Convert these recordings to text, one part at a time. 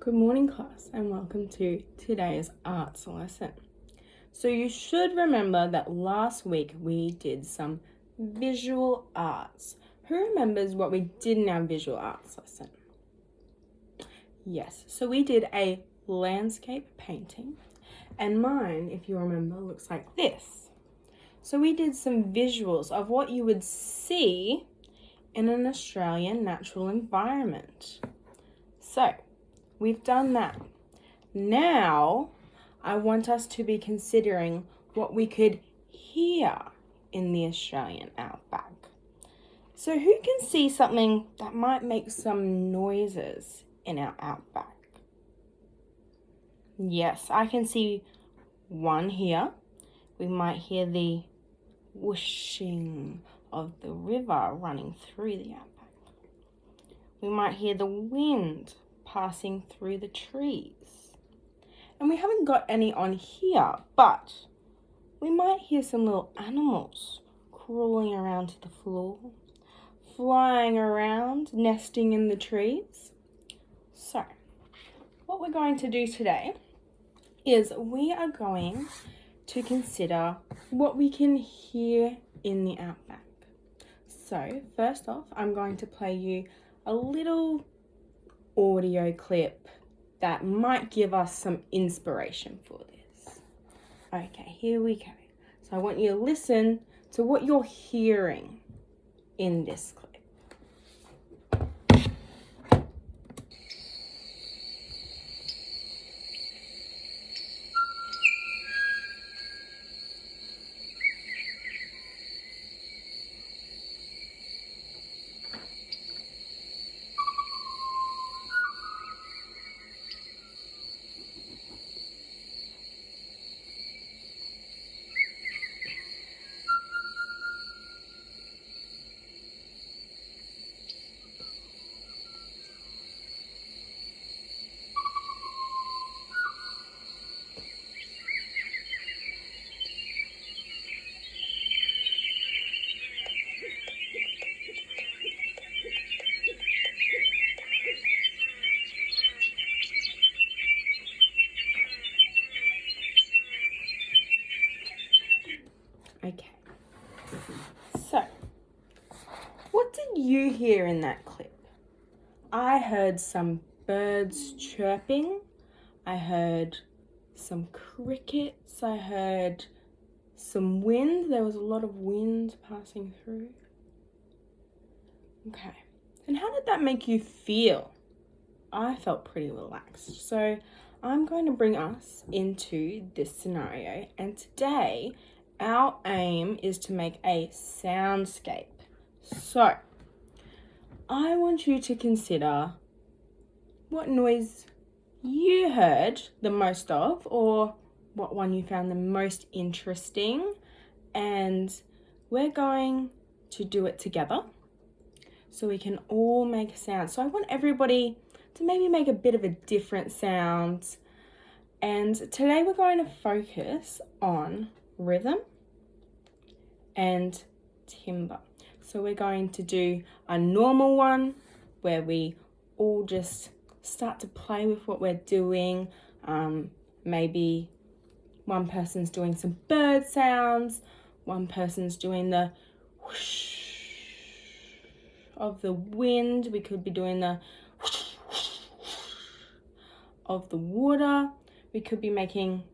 Good morning, class, and welcome to today's arts lesson. So you should remember that last week we did some visual arts. Who remembers what we did in our visual arts lesson? Yes, so we did a landscape painting, and mine, if you remember, looks like this. So we did some visuals of what you would see in an Australian natural environment. So we've done that. Now, I want us to be considering what we could hear in the Australian outback. So who can see something that might make some noises in our outback? Yes, I can see one here. We might hear the whooshing of the river running through the outback. We might hear the wind passing through the trees. And we haven't got any on here, but we might hear some little animals crawling around to the floor, flying around, nesting in the trees. So, what we're going to do today is we are going to consider what we can hear in the outback. So, first off, I'm going to play you a little audio clip that might give us some inspiration for this. Okay, here we go. So I want you to listen to what you're hearing in this clip. Okay, so what did you hear in that clip? I heard some birds chirping, I heard some crickets, I heard some wind. There was a lot of wind passing through. Okay, and how did that make you feel? I felt pretty relaxed. So I'm going to bring us into this scenario, and today our aim is to make a soundscape. So I want you to consider what noise you heard the most of, or what one you found the most interesting, and we're going to do it together so we can all make a sound. So I want everybody to maybe make a bit of a different sound, and today we're going to focus on rhythm and timbre. So we're going to do a normal one where we all just start to play with what we're doing. Maybe one person's doing some bird sounds, one person's doing the whoosh of the wind. We could be doing the whoosh of the water. We could be making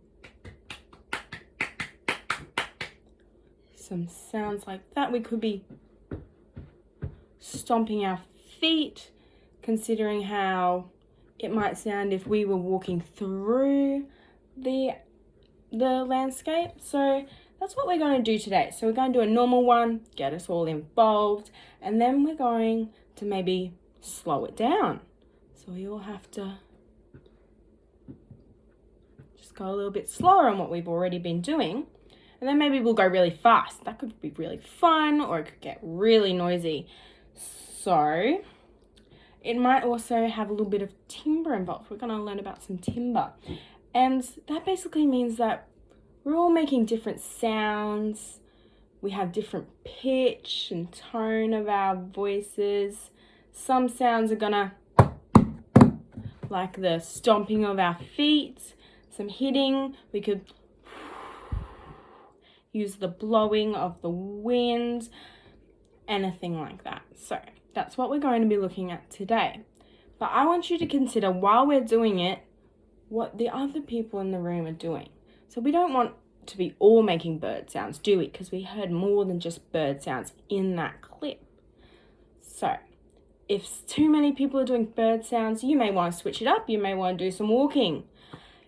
some sounds like that. We could be stomping our feet, considering how it might sound if we were walking through the landscape. So that's what we're going to do today. So we're going to do a normal one, get us all involved, and then we're going to maybe slow it down. So we all have to just go a little bit slower on what we've already been doing. And then maybe we'll go really fast. That could be really fun, or it could get really noisy. So it might also have a little bit of timbre involved. We're going to learn about some timbre. And that basically means that we're all making different sounds. We have different pitch and tone of our voices. Some sounds are going to like the stomping of our feet, some hitting. We could use the blowing of the wind, anything like that. So that's what we're going to be looking at today. But I want you to consider, while we're doing it, what the other people in the room are doing. So we don't want to be all making bird sounds, do we? Because we heard more than just bird sounds in that clip. So if too many people are doing bird sounds, you may want to switch it up. You may want to do some walking.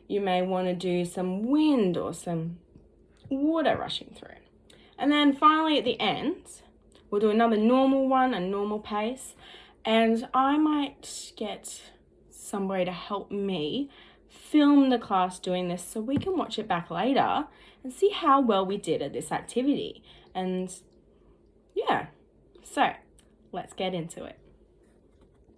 You may want to do some wind or some water rushing through. And then finally at the end, we'll do another normal one, a normal pace. And I might get somebody to help me film the class doing this so we can watch it back later and see how well we did at this activity. And yeah, so let's get into it.